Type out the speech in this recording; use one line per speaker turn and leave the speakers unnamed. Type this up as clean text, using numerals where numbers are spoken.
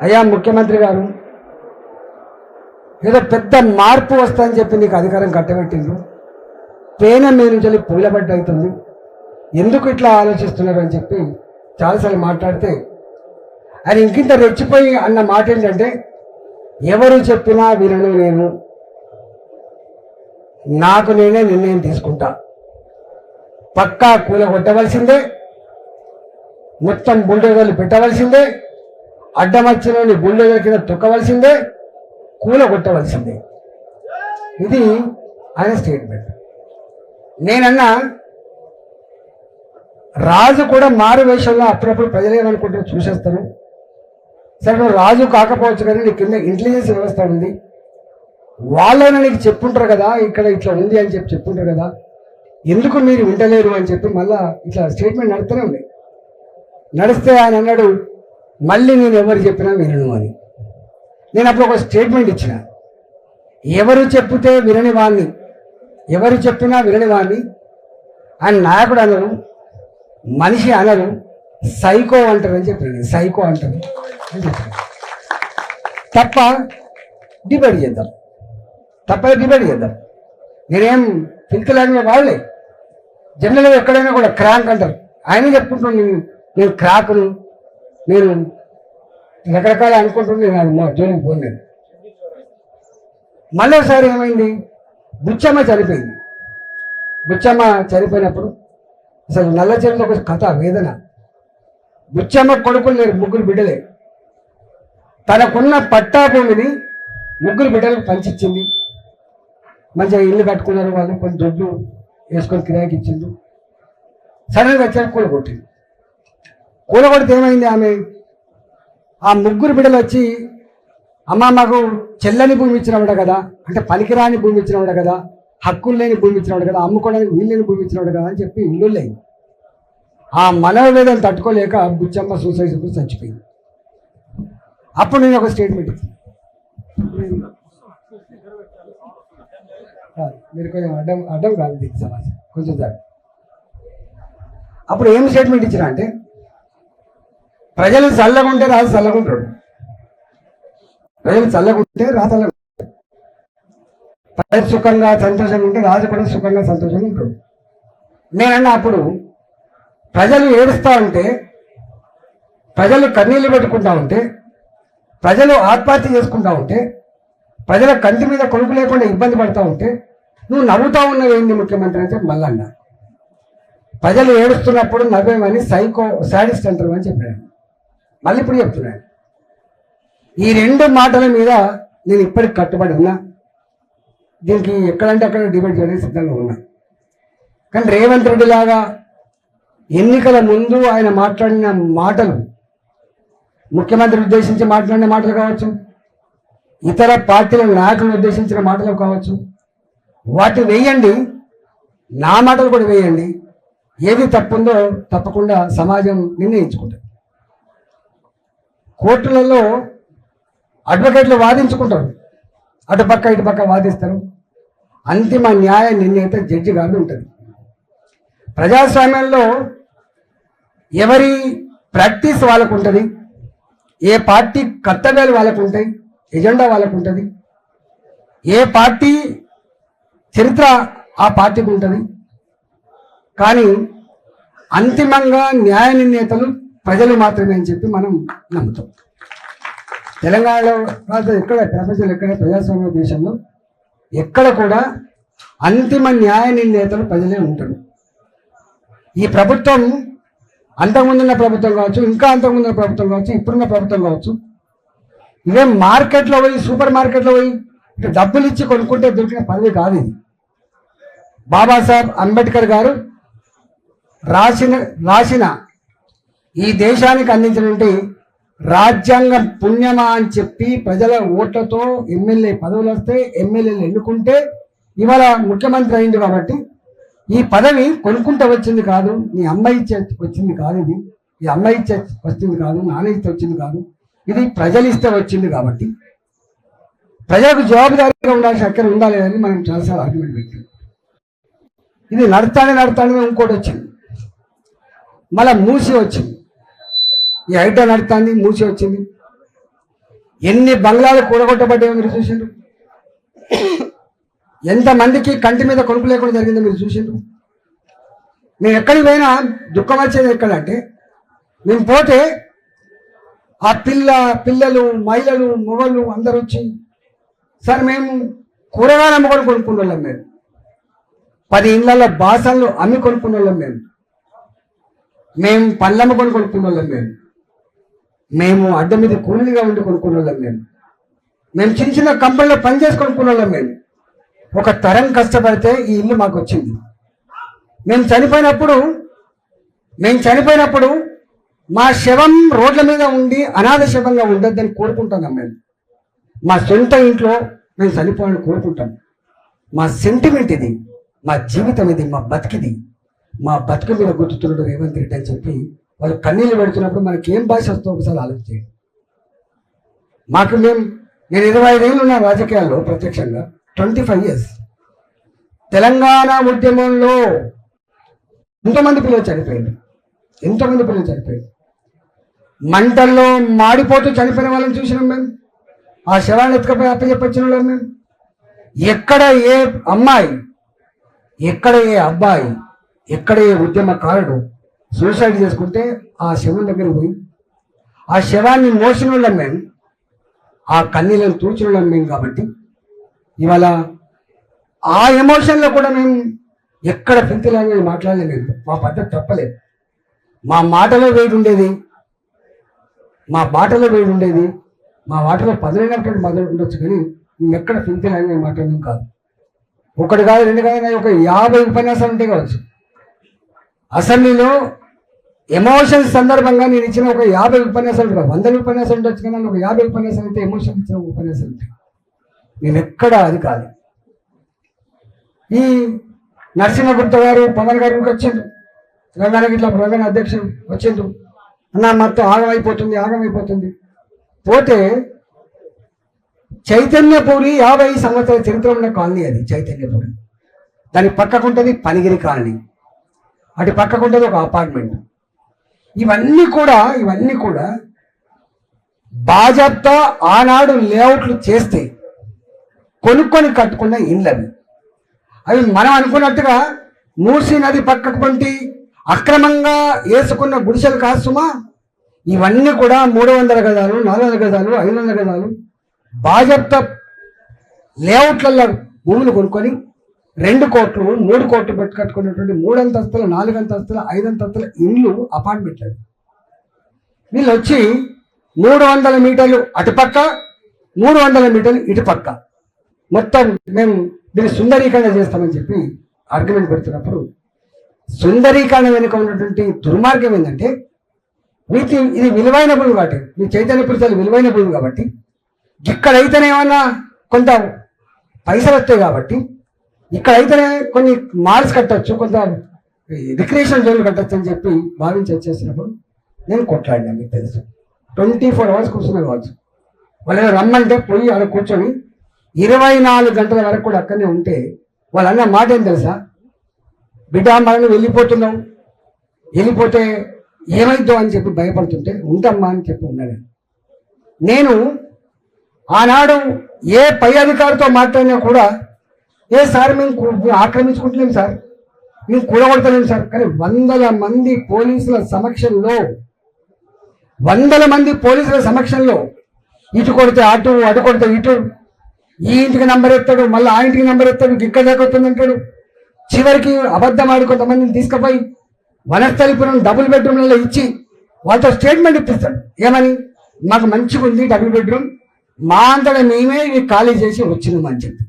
అయ్యా ముఖ్యమంత్రి గారు, ఏదో పెద్ద మార్పు వస్తుందని చెప్పి నీకు అధికారం కట్టబెట్టిండ్రు, పేన మీద నుంచి పూలబడ్డ అవుతుంది, ఎందుకు ఇట్లా ఆలోచిస్తున్నారు అని చెప్పి చాలాసార్లు మాట్లాడితే ఆయన ఇంకింత రెచ్చిపోయి అన్న మాట ఏంటంటే, ఎవరు చెప్పినా వినను నేను, నాకు నేనే నిర్ణయం తీసుకుంటా, పక్కా కూలగొట్టవలసిందే, మొత్తం బుల్డోజర్లు పెట్టవలసిందే, అడ్డమచ్చినోని బుల్డోజర్ కింద తొక్కవలసిందే, కూలగొట్టవలసిందే. ఇది ఆయన స్టేట్మెంట్. నేనన్నా రాజు కూడా మారు వేషంలో అప్పుడప్పుడు ప్రజలు ఏమనుకుంటే చూసేస్తాను. సరే నువ్వు రాజు కాకపోవచ్చు కానీ నీ కింద ఇంటెలిజెన్స్ వ్యవస్థ ఉంది, వాళ్ళైనా నీకు చెప్పుంటారు కదా ఇక్కడ ఇట్లా ఉంది అని చెప్పి చెప్పుంటారు కదా, ఎందుకు మీరు వింటలేరు అని చెప్పి మళ్ళా ఇట్లా స్టేట్మెంట్ నడుస్తూనే ఉంది. నడిస్తే ఆయన అన్నాడు, మళ్ళీ నేను ఎవరు చెప్పినా వినను అని. నేను అప్పుడు ఒక స్టేట్మెంట్ ఇచ్చిన, ఎవరు చెప్తే వినని వాణ్ణి, ఎవరు చెప్పినా వినని వాణ్ణి ఆయన నాయకుడు అనరు, మనిషి అనరు, సైకో అంటారు అని చెప్పాను. సైకో అంటారు అని చెప్పాను. తప్ప డిబేట్ చేద్దాం, డిబేట్ చేద్దాం. నేనేం పిలుతలేని వాళ్ళే జనరల్గా ఎక్కడైనా కూడా క్రాంక్ అంటారు. ఆయన చెప్పుకుంటున్నాను, నేను క్రాకును, నేను రకరకాల అనుకుంటున్నాను, నేను మా జోలికి పోలేదు. మళ్ళీ ఒకసారి ఏమైంది, బుచ్చమ్మ చనిపోయింది. బుచ్చమ్మ చనిపోయినప్పుడు అసలు నల్ల చెరువులో ఒక కథ వేదన. బుచ్చమ్మ కొడుకులు లేరు, ముగ్గురు బిడ్డలే. తనకున్న పట్టా భూమిని ముగ్గురు బిడ్డలకు పంచిచ్చింది. మంచిగా ఇల్లు కట్టుకున్నారు, వాళ్ళు కొన్ని దొడ్లు వేసుకొని కిరాయికి ఇచ్చిండు. సడన్గా వచ్చాక కూలగొట్టింది. కూలగొడితే ఏమైంది, ఆమె ఆ ముగ్గురు బిడ్డలు వచ్చి, అమ్మ మాకు చెల్లని భూమి ఇచ్చినవాడు కదా, అంటే పనికిరాని భూమి ఇచ్చినవాడు కదా, హక్కులు లేని భూమి ఇచ్చినవాడు కదా, అమ్ముకోవడానికి వీళ్ళని భూమి ఇచ్చినవాడు కదా అని చెప్పి ఇల్లు లేదు. ఆ మనోవేదన తట్టుకోలేక బుచ్చమ్మ సూసైడ్ చేసుకుని చచ్చిపోయింది. అప్పుడు నేను ఒక స్టేట్మెంట్ ఇచ్చాను, మీరు కొంచెం అడ్డం కాదు దీనికి సమాజం కొంచెం సార్. అప్పుడు ఏం స్టేట్మెంట్ ఇచ్చినా అంటే, ప్రజలు చల్లగుంటే రాజు చల్లగుంటాడు, ప్రజలు చల్లగుంటే రాజు చల్లగా, ప్రజలు సుఖంగా సంతోషంగా ఉంటే రాజు కూడా సుఖంగా సంతోషంగా ఉంటాడు. నేనన్నా అప్పుడు ప్రజలు ఏడుస్తూ ఉంటే, ప్రజలు కన్నీళ్ళు పెట్టుకుంటా ఉంటే, ప్రజలు ఆత్మహత్య చేసుకుంటా ఉంటే, ప్రజల కంటి మీద కొడుకు లేకుండా ఇబ్బంది పడుతూ ఉంటే నువ్వు నవ్వుతా ఉన్నావు ఏంటి ముఖ్యమంత్రి అంటే మళ్ళన్నా ప్రజలు ఏడుస్తున్నప్పుడు నవ్వేమని సైకో సాడిస్ట్ అంటారు అని చెప్పాను. మళ్ళీ ఇప్పుడు చెప్తున్నాను, ఈ రెండు మాటల మీద నేను ఇప్పటికి కట్టుబడి ఉన్నా. దీనికి ఎక్కడంటే అక్కడ డిబేట్ చేయడానికి సిద్ధంగా ఉన్నా. కానీ రేవంత్ రెడ్డి లాగా ఎన్నికల ముందు ఆయన మాట్లాడిన మాటలు, ముఖ్యమంత్రిని ఉద్దేశించి మాట్లాడిన మాటలు కావచ్చు, ఇతర పార్టీల నాయకులను ఉద్దేశించిన మాటలు కావచ్చు, వాటిని వేయండి, నా మాటలు కూడా వేయండి. ఏది తప్పుందో తప్పకుండా సమాజం నిర్ణయించుకుంటుంది. కోర్టులలో అడ్వకేట్లు వాదించుకుంటారు, అటుపక్క ఇటుపక్క వాదిస్తారు. అంతిమ న్యాయ నిర్ణేత జడ్జి గారు ఉంటుంది. ప్రజాస్వామ్యంలో ఎవరి ప్రాక్టీస్ వాళ్ళకు ఉంటుంది, ఏ పార్టీ కర్తవ్యాలు వాళ్ళకు ఉంటాయి, ఎజెండా వాళ్ళకు ఉంటుంది, ఏ పార్టీ చరిత్ర ఆ పార్టీకి ఉంటుంది. కానీ అంతిమంగా న్యాయ నిర్ణేతలు ప్రజలు మాత్రమే అని చెప్పి మనం నమ్ముతాం. తెలంగాణలో కాదు, ఎక్కడ ప్రపంచంలో ఎక్కడ ప్రజాస్వామ్య దేశంలో ఎక్కడ కూడా అంతిమ న్యాయ నిర్ణేతలు ప్రజలే ఉంటారు. ఈ ప్రభుత్వం అంతకుముందున్న ప్రభుత్వం కావచ్చు, ఇంకా అంతకుముందున్న ప్రభుత్వం కావచ్చు, ఇప్పుడున్న ప్రభుత్వం కావచ్చు, ఇవే మార్కెట్లో పోయి సూపర్ మార్కెట్లో పోయి డబ్బులు ఇచ్చి కొనుక్కుంటే దొరికిన పదవి కాదు ఇది. బాబాసాహెబ్ అంబేద్కర్ గారు రాసిన ఈ దేశానికి అందించినటువంటి రాజ్యాంగం పుణ్యమా అని చెప్పి ప్రజల ఓట్లతో ఎమ్మెల్యే పదవులు వస్తే ఎమ్మెల్యేలు ఎన్నుకుంటే ఇవాళ ముఖ్యమంత్రి అయింది. కాబట్టి ఈ పదవి కొనుక్కుంటూ వచ్చింది కాదు, నీ అమ్మాయి ఇచ్చే వచ్చింది కాదు, ఇది ఈ అమ్మాయి ఇచ్చే వచ్చింది కాదు, నాన్న ఇస్తే వచ్చింది కాదు, ఇది ప్రజలు ఇస్తే వచ్చింది. కాబట్టి ప్రజలకు జవాబుదారీగా ఉండాల్సిన అక్కడ ఉండాలి అని మనం చాలాసార్లు ఆర్గ్యుమెంట్ పెట్టాం. ఇది నడతానే ఇంకోటి వచ్చింది, మళ్ళీ మూసి వచ్చింది. ఈ ఐటా నడుతుంది, మూసి వచ్చింది. ఎన్ని బంగ్లాలు కూడగొట్టబడ్డాయో మీరు చూసిండ్రు. ఎంతమందికి కంటి మీద కొనుపు లేకుండా జరిగిందో మీరు చూసిండ్రు. మేము ఎక్కడికి పోయినా దుఃఖం వచ్చేది ఎక్కడంటే, మేము పోతే ఆ పిల్లలు మహిళలు మొగళ్ళు అందరూ వచ్చి, సార్ మేము కూరగాయలు అమ్ముకొని కొనుక్కున్న వాళ్ళం, మేము 10 ఇళ్ళ బాసనలు అమ్మి కొనుక్కున్న వాళ్ళం, మేము పళ్ళు అమ్ముకొని కొనుక్కున్న వాళ్ళం, మేము అడ్డ మీద కూలీగా ఉండి కొనుక్కున్న వాళ్ళం, మేము చిన్న చిన్న కంపెనీలో పని చేసి కొనుక్కున్న వాళ్ళం. ఒక తరం కష్టపడితే ఈ ఇల్లు మాకు వచ్చింది. మేము చనిపోయినప్పుడు మా శవం రోడ్ల మీద ఉండి అనాథ శవంగా ఉండొద్దని కోరుకుంటున్నాం. మేము మా సొంత ఇంట్లో మేము చనిపోవాలని కోరుకుంటాం. మా సెంటిమెంట్ ఇది, మా జీవితం ఇది, మా బతికిది. మా బతుకు మీద గుర్తుతున్నాడు రేవంత్ రెడ్డి అని చెప్పి వాళ్ళు కన్నీళ్ళు పెడుతున్నప్పుడు మనకి ఏం భాష వస్తుందో ఒకసారి ఆలోచించండి. నేను 25 ఏళ్ళు ఉన్న రాజకీయాల్లో ప్రత్యక్షంగా 25 years. తెలంగాణ ఉద్యమంలో ఎంతోమంది పిల్లలు చనిపోయింది. మంటల్లో మాడిపోతూ చనిపోయిన వాళ్ళని చూసినాం మేము. ఆ శవాన్ని ఎత్తుకపోయి అప్పచెప్పొచ్చిన వాళ్ళం మేము. ఎక్కడ ఏ అమ్మాయి, ఎక్కడ ఏ అబ్బాయి, ఎక్కడ ఏ ఉద్యమకారుడు సూసైడ్ చేసుకుంటే ఆ శవం దగ్గర పోయి ఆ శవాన్ని మోసిన వాళ్ళం మేము, ఆ కన్నీళ్ళని తూచిన వాళ్ళం మేము. కాబట్టి ఇవాళ ఆ ఎమోషన్లో కూడా మేము ఎక్కడ ఫిల్తీ లాంగ్వేజ్ మాట్లాడలేదు. మా పద్ధతి తప్పలేదు. మా మాటలో వేడి ఉండేది, మా బాటలో వేడి ఉండేది, మా వాటలో పదులైనటువంటి మొదలు ఉండొచ్చు. కానీ మేము ఎక్కడ ఫిల్తీ లాంగ్వేజ్ మాట్లాడడం కాదు. ఒకటి కాదు, 2 కాదు, ఒక 50 ఉపన్యాసాలు ఉంటే కావచ్చు. అసెంబ్లీలో ఎమోషన్స్ సందర్భంగా నేను ఇచ్చిన ఒక 50 ఉపన్యాసాలు కాదు, 100 ఉపన్యాసాలు ఉండొచ్చు. కానీ ఒక 50 ఉపన్యాసాలు అయితే ఎమోషన్ ఇచ్చిన ఉపన్యాసాలు ఉంటాయి. నేను ఎక్కడ అది కాదు. ఈ నరసింహగుప్త గారు పవన్ గారు వచ్చిండు, తెలంగాణ ఇట్లా ప్రధాన అధ్యక్షుడు వచ్చిండు, అన్న మొత్తం ఆగమైపోతుంది. పోతే చైతన్యపూరి 50 సంవత్సరాల చరిత్ర ఉన్న కాలనీ అది చైతన్యపూరి. దాని పక్కకుంటుంది పనిగిరి కాలనీ, అటు పక్కకుంటుంది ఒక అపార్ట్మెంట్. ఇవన్నీ కూడా బాజాప్తా ఆనాడు లేఅవుట్లు చేస్తే కొనుక్కొని కట్టుకున్న ఇండ్లవి. అవి మనం అనుకున్నట్టుగా మూసీ నది పక్కకు పంటి అక్రమంగా వేసుకున్న గుడిసెలు కాదు సుమా. ఇవన్నీ కూడా 300 గజాలు, 400 గజాలు, 500 గజాలు బాజప్త లేఅవుట్లలో భూములు కొనుక్కొని 2 కోట్లు 3 కోట్లు పెట్టి కట్టుకున్నటువంటి 3 అంతస్తుల 4 అంతస్తుల 5 అంతస్తుల ఇండ్లు అపార్ట్మెంట్లు. వీళ్ళు వచ్చి 300 మీటర్లు అటుపక్క, 300 మీటర్లు ఇటుపక్క మొత్తం మేము దీన్ని సుందరీకరణ చేస్తామని చెప్పి ఆర్గ్యుమెంట్ పెడుతున్నప్పుడు, సుందరీకరణ వెనుక ఉన్నటువంటి దుర్మార్గం ఏంటంటే, ఇది విలువైన భూమి కాబట్టి, మీ చైతన్యపూరి చాలా విలువైన భూమి కాబట్టి, ఇక్కడైతేనే ఏమన్నా కొంత పైసలు వస్తాయి కాబట్టి, ఇక్కడైతేనే కొన్ని మాల్స్ కట్టచ్చు, కొంత రిక్రియేషన్ జోన్లు కట్టచ్చు అని చెప్పి భావించి వచ్చేసినప్పుడు నేను కొట్లాడినా. మీకు తెలుసు 24 hours కూర్చున్నా కావచ్చు. వాళ్ళు రమ్మంటే పోయి అక్కడ కూర్చొని 24 గంటల వరకు కూడా అక్కడనే ఉంటే వాళ్ళు అన్న మాట ఏం తెలుసా, బిడ్డ మనం వెళ్ళిపోతున్నాం, వెళ్ళిపోతే ఏమైద్దో అని చెప్పి భయపడుతుంటే ఉంటామ్మా అని చెప్పి ఉన్నాను. నేను ఆనాడు ఏ పై అధికారితో మాట్లాడినా కూడా, సార్ మేము ఆక్రమించుకుంటలేము సార్, మేము కూడగొడతలేము సార్. కానీ 100 మంది పోలీసుల సమక్షంలో ఇటు కొడితే అటు, అటు కొడితే ఇటు, ఈ ఇంటికి నంబర్ ఎత్తాడు, మళ్ళీ ఆ ఇంటికి నంబర్ ఎత్తాడు, ఇక్కడ దాకా వస్తుందంటాడు. చివరికి అబద్ధం ఆడి కొంతమందిని తీసుకుపోయి వనస్థలిపురం డబుల్ బెడ్రూమ్లలో ఇచ్చి వాళ్ళతో స్టేట్మెంట్ ఇప్పిస్తాడు. ఏమని, మాకు మంచిగా ఉంది డబుల్ బెడ్రూమ్, మా అంతటా మేమే ఖాళీ చేసి వచ్చినామని చెప్పి.